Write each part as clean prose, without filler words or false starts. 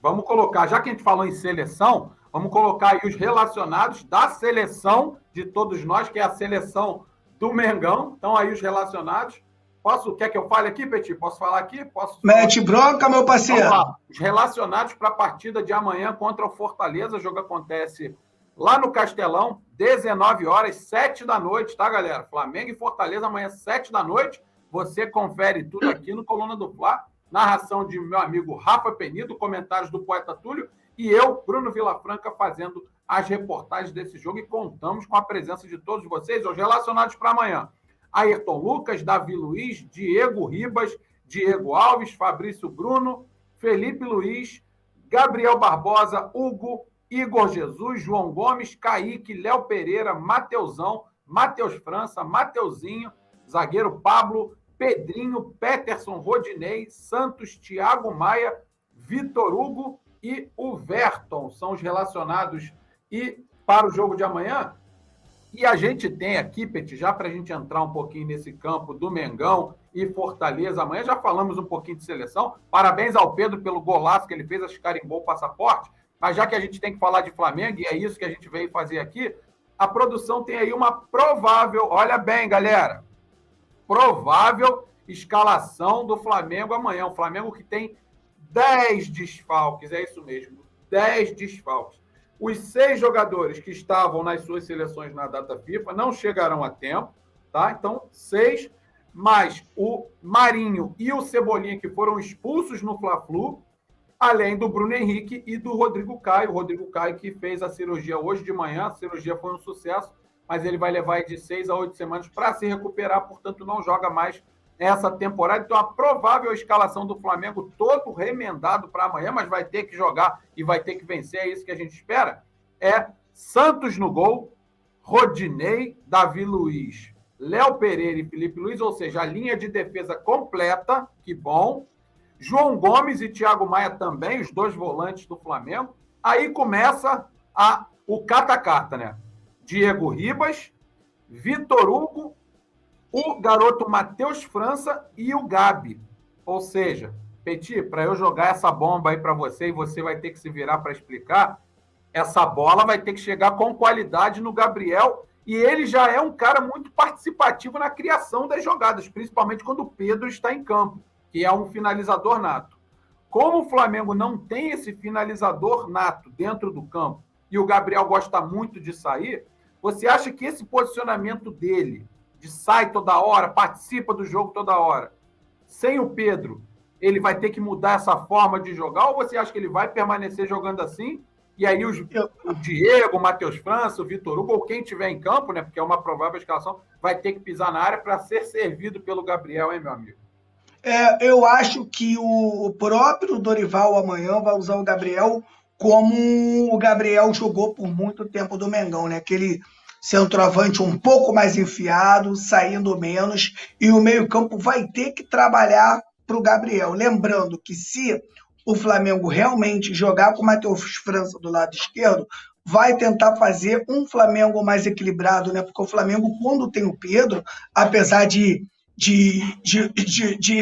Vamos colocar, já que a gente falou em seleção, vamos colocar aí os relacionados da seleção de todos nós, que é a seleção do Mengão. Então, aí os relacionados. Quer que eu fale aqui, Petit? Posso falar aqui? Posso falar? Mete bronca, meu parceiro. Vamos lá. Os relacionados para a partida de amanhã contra o Fortaleza. O jogo acontece lá no Castelão, 19 horas, 7 da noite, tá, galera? Flamengo e Fortaleza amanhã, 7 da noite. Você confere tudo aqui no Coluna do Fla. Narração de meu amigo Rafa Penido, comentários do Poeta Túlio e eu, Bruno Vilafranca, fazendo as reportagens desse jogo e contamos com a presença de todos vocês, os relacionados para amanhã. Ayrton Lucas, Davi Luiz, Diego Ribas, Diego Alves, Fabrício Bruno, Felipe Luiz, Gabriel Barbosa, Hugo, Igor Jesus, João Gomes, Kaique, Léo Pereira, Mateusão, Matheus França, Mateuzinho, zagueiro Pablo, Pedrinho, Peterson, Rodinei, Santos, Thiago Maia, Vitor Hugo e o Verton. São os relacionados e para o jogo de amanhã. E a gente tem aqui, Petit, já para a gente entrar um pouquinho nesse campo do Mengão e Fortaleza amanhã, já falamos um pouquinho de seleção. Parabéns ao Pedro pelo golaço que ele fez, acho que carimbou o passaporte. Mas já que a gente tem que falar de Flamengo, e é isso que a gente veio fazer aqui, a produção tem aí uma provável, olha bem, galera, provável escalação do Flamengo amanhã. O Flamengo que tem 10 desfalques, é isso mesmo, 10 desfalques. Os 6 jogadores que estavam nas suas seleções na data FIFA não chegarão a tempo, tá? Então, 6, mais o Marinho e o Cebolinha, que foram expulsos no Fla-Flu, além do Bruno Henrique e do Rodrigo Caio. O Rodrigo Caio que fez a cirurgia hoje de manhã, a cirurgia foi um sucesso, mas ele vai levar de 6 a 8 semanas para se recuperar, portanto, não joga mais essa temporada. Então, a provável escalação do Flamengo, todo remendado para amanhã, mas vai ter que jogar e vai ter que vencer, é isso que a gente espera, é Santos no gol, Rodinei, Davi Luiz, Léo Pereira e Felipe Luiz, ou seja, a linha de defesa completa, que bom. João Gomes e Thiago Maia também, os 2 volantes do Flamengo. Aí começa o cata-cata, né? Diego Ribas, Vitor Hugo, o garoto Matheus França e o Gabi. Ou seja, Petit, para eu jogar essa bomba aí para você, e você vai ter que se virar para explicar, essa bola vai ter que chegar com qualidade no Gabriel, e ele já é um cara muito participativo na criação das jogadas, principalmente quando o Pedro está em campo, que é um finalizador nato. Como o Flamengo não tem esse finalizador nato dentro do campo, e o Gabriel gosta muito de sair, você acha que esse posicionamento dele, de sai toda hora, participa do jogo toda hora, sem o Pedro, ele vai ter que mudar essa forma de jogar, ou você acha que ele vai permanecer jogando assim, e aí o Diego, o Matheus França, o Vitor Hugo, ou quem tiver em campo, né, porque é uma provável escalação, vai ter que pisar na área para ser servido pelo Gabriel, hein, meu amigo? Eu acho que o próprio Dorival amanhã vai usar o Gabriel como o Gabriel jogou por muito tempo do Mengão, né? Aquele centroavante um pouco mais enfiado, saindo menos, e o meio-campo vai ter que trabalhar para o Gabriel. Lembrando que se o Flamengo realmente jogar com o Matheus França do lado esquerdo, vai tentar fazer um Flamengo mais equilibrado, né? Porque o Flamengo, quando tem o Pedro, apesar de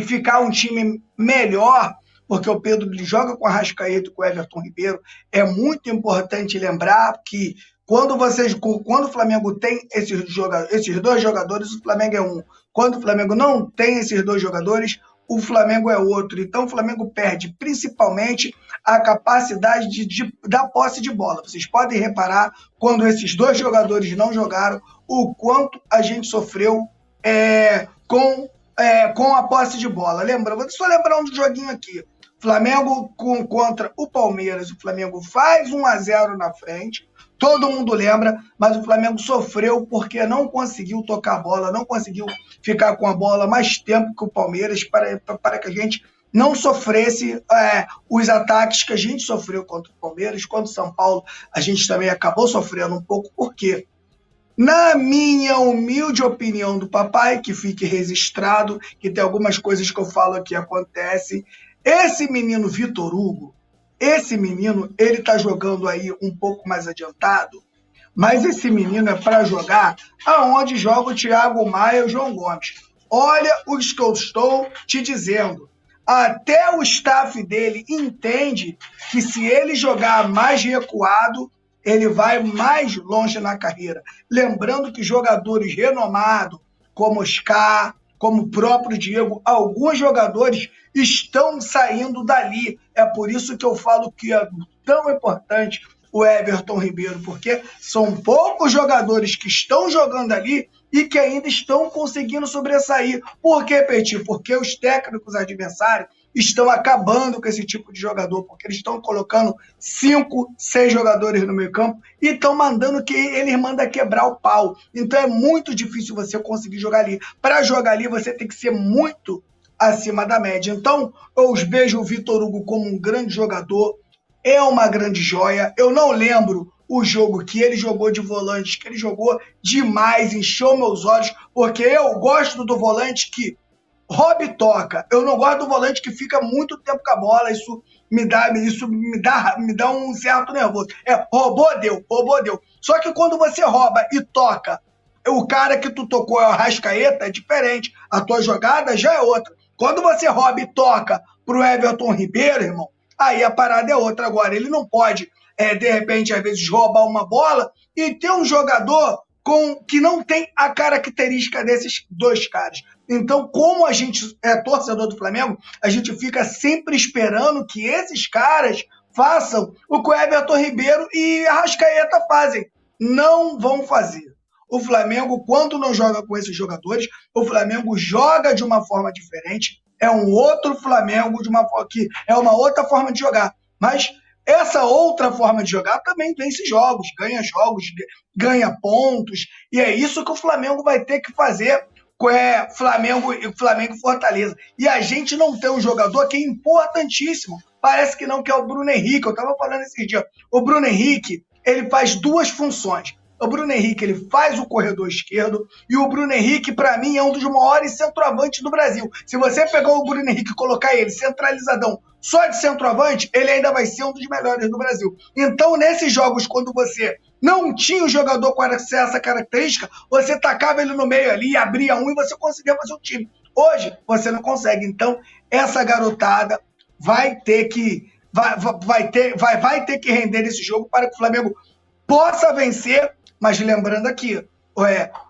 ficar um time melhor, porque o Pedro joga com a Arrascaeta e com o Everton Ribeiro, é muito importante lembrar que quando o Flamengo tem esses 2 jogadores, o Flamengo é um. Quando o Flamengo não tem esses 2 jogadores, o Flamengo é outro. Então o Flamengo perde principalmente a capacidade da posse de bola. Vocês podem reparar, quando esses 2 jogadores não jogaram, o quanto a gente sofreu com a posse de bola. Vou só lembrar um joguinho aqui. Flamengo contra o Palmeiras, o Flamengo faz 1-0 na frente, todo mundo lembra, mas o Flamengo sofreu porque não conseguiu tocar a bola, não conseguiu ficar com a bola mais tempo que o Palmeiras para que a gente não sofresse os ataques que a gente sofreu contra o Palmeiras. Contra o São Paulo, a gente também acabou sofrendo um pouco, porque, na minha humilde opinião do papai, que fique registrado, que tem algumas coisas que eu falo aqui acontecem, esse menino Vitor Hugo, ele tá jogando aí um pouco mais adiantado, mas esse menino é para jogar aonde joga o Thiago Maia e o João Gomes. Olha os que eu estou te dizendo. até o staff dele entende que se ele jogar mais recuado, ele vai mais longe na carreira. Lembrando que jogadores renomados, como Oscar, como o próprio Diego, alguns jogadores estão saindo dali. É por isso que eu falo que é tão importante o Everton Ribeiro, porque são poucos jogadores que estão jogando ali e que ainda estão conseguindo sobressair. Por quê, Petit? Porque os técnicos adversários estão acabando com esse tipo de jogador, porque eles estão colocando 5, 6 jogadores no meio campo e estão mandando que eles mandam quebrar o pau. Então é muito difícil você conseguir jogar ali. Para jogar ali, você tem que ser muito acima da média. Então, eu vejo o Vitor Hugo como um grande jogador, é uma grande joia. Eu não lembro o jogo que ele jogou de volante, que ele jogou demais, encheu meus olhos, porque eu gosto do volante que rouba e toca. Eu não gosto do volante que fica muito tempo com a bola, isso me dá um certo nervoso. Roubou, deu. Só que quando você rouba e toca, o cara que tu tocou é o Arrascaeta, é diferente. A tua jogada já é outra. Quando você rouba e toca pro Everton Ribeiro, irmão, aí a parada é outra. Agora, ele não pode, de repente, às vezes, roubar uma bola e ter um jogador que não tem a característica desses dois caras. Então, como a gente é torcedor do Flamengo, a gente fica sempre esperando que esses caras façam o que o Everton Ribeiro e a Arrascaeta fazem. Não vão fazer. O Flamengo, quando não joga com esses jogadores, o Flamengo joga de uma forma diferente. É um outro Flamengo, que é uma outra forma de jogar. Mas essa outra forma de jogar também vence jogos, ganha pontos. E é isso que o Flamengo vai ter que fazer com Flamengo e Fortaleza. E a gente não tem um jogador que é importantíssimo. Parece que não, que é o Bruno Henrique. Eu estava falando esses dias. O Bruno Henrique, ele faz duas funções. O Bruno Henrique, ele faz o corredor esquerdo, e o Bruno Henrique, para mim, é um dos maiores centroavantes do Brasil. Se você pegar o Bruno Henrique e colocar ele centralizadão só de centroavante, ele ainda vai ser um dos melhores do Brasil. Então, nesses jogos, quando você não tinha um jogador com essa característica, você tacava ele no meio ali, abria um e você conseguia fazer o time. Hoje, você não consegue. Então, essa garotada vai ter que render esse jogo para que o Flamengo possa vencer. Mas lembrando aqui,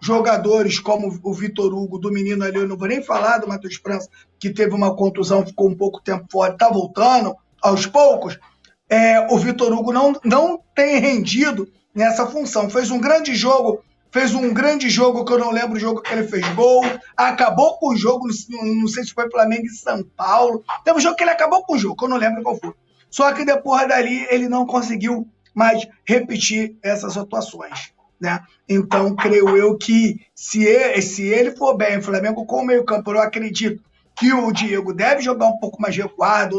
jogadores como o Vitor Hugo, do menino ali, eu não vou nem falar do Matheus França, que teve uma contusão, ficou um pouco tempo fora, está voltando aos poucos. O Vitor Hugo não tem rendido nessa função. Fez um grande jogo que eu não lembro o jogo que ele fez gol, acabou com o jogo, não sei se foi Flamengo e São Paulo. Teve um jogo que ele acabou com o jogo, que eu não lembro qual foi. Só que depois dali ele não conseguiu mais repetir essas atuações, né? Então, creio eu que se ele for bem, o Flamengo com o meio-campo, eu acredito que o Diego deve jogar um pouco mais recuado.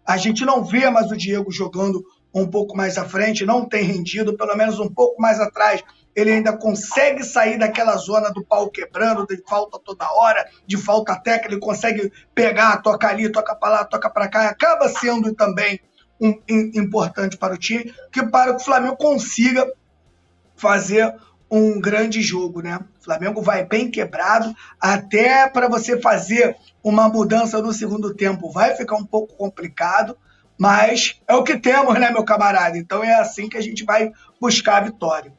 A gente não vê mais o Diego jogando um pouco mais à frente, não tem rendido, pelo menos um pouco mais atrás. Ele ainda consegue sair daquela zona do pau quebrando, de falta toda hora, de falta técnica, ele consegue pegar, toca ali, toca para lá, toca para cá, e acaba sendo também importante para o time, para que o Flamengo consiga fazer um grande jogo, né? O Flamengo vai bem quebrado, até para você fazer uma mudança no segundo tempo vai ficar um pouco complicado, mas é o que temos, né, meu camarada? Então é assim que a gente vai buscar a vitória.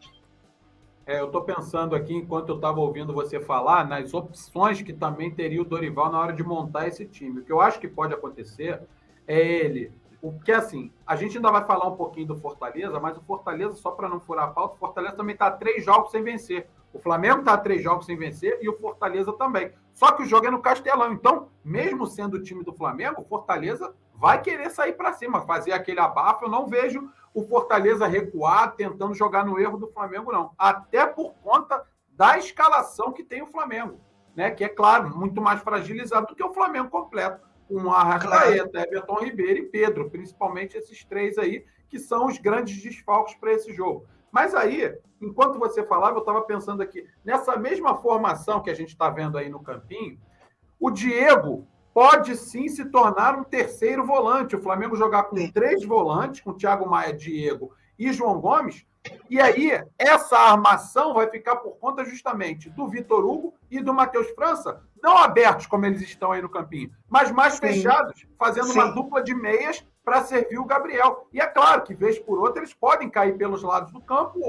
Eu estou pensando aqui, enquanto eu estava ouvindo você falar, nas opções que também teria o Dorival na hora de montar esse time. O que eu acho que pode acontecer é ele... Porque, assim, a gente ainda vai falar um pouquinho do Fortaleza, mas o Fortaleza, só para não furar a pauta, o Fortaleza também está 3 jogos sem vencer. O Flamengo está 3 jogos sem vencer e o Fortaleza também. Só que o jogo é no Castelão. Então, mesmo sendo o time do Flamengo, o Fortaleza vai querer sair para cima, fazer aquele abafo. Eu não vejo o Fortaleza recuar, tentando jogar no erro do Flamengo, não. Até por conta da escalação que tem o Flamengo, né? Que é, claro, muito mais fragilizado do que o Flamengo completo. Com Arrascaeta, Everton Ribeiro e Pedro, principalmente esses 3 aí, que são os grandes desfalques para esse jogo. Mas aí, enquanto você falava, eu estava pensando aqui, nessa mesma formação que a gente está vendo aí no campinho, o Diego pode sim se tornar um terceiro volante. O Flamengo jogar com 3 volantes, com Thiago Maia, Diego e João Gomes. E aí, essa armação vai ficar por conta justamente do Vitor Hugo e do Matheus França, não abertos como eles estão aí no campinho, mas mais fechados, fazendo uma dupla de meias para servir o Gabriel. E é claro que, vez por outra, eles podem cair pelos lados do campo.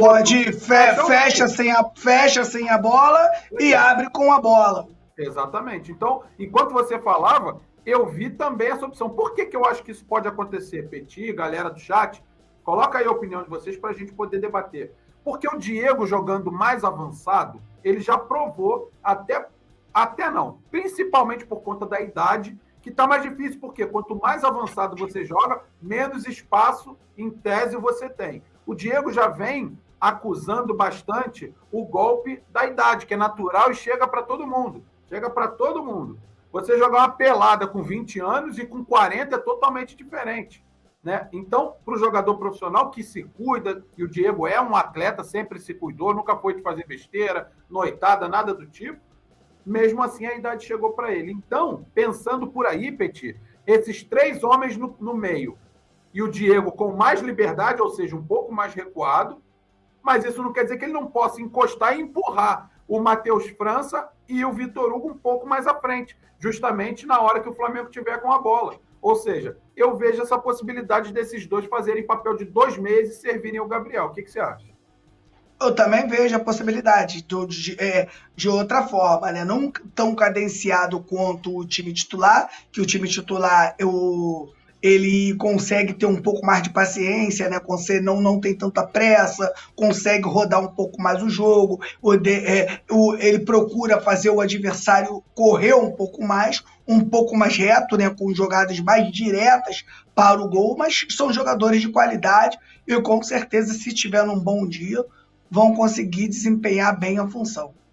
Fecha sem a bola e abre com a bola. Exatamente. Então, enquanto você falava, eu vi também essa opção. Por que eu acho que isso pode acontecer, Petit, galera do chat? Coloca aí a opinião de vocês para a gente poder debater. Porque o Diego jogando mais avançado, ele já provou, até não, principalmente por conta da idade, que está mais difícil, porque quanto mais avançado você joga, menos espaço, em tese, você tem. O Diego já vem acusando bastante o golpe da idade, que é natural e chega para todo mundo. Chega para todo mundo. Você jogar uma pelada com 20 anos e com 40 é totalmente diferente. Né? Então, para o jogador profissional que se cuida, e o Diego é um atleta, sempre se cuidou, nunca foi de fazer besteira, noitada, nada do tipo, mesmo assim a idade chegou para ele. Então, pensando por aí, Petit, esses 3 homens no meio, e o Diego com mais liberdade, ou seja, um pouco mais recuado, mas isso não quer dizer que ele não possa encostar e empurrar o Matheus França e o Vitor Hugo um pouco mais à frente, justamente na hora que o Flamengo tiver com a bola. Ou seja, eu vejo essa possibilidade desses dois fazerem papel de 2 meses e servirem o Gabriel. O que você acha? Eu também vejo a possibilidade de outra forma, né? Não tão cadenciado quanto o time titular, que o time titular ele consegue ter um pouco mais de paciência, né? Não tem tanta pressa, consegue rodar um pouco mais o jogo, ele procura fazer o adversário correr um pouco mais reto, né? Com jogadas mais diretas para o gol, mas são jogadores de qualidade e com certeza, se tiver num bom dia, vão conseguir desempenhar bem a função.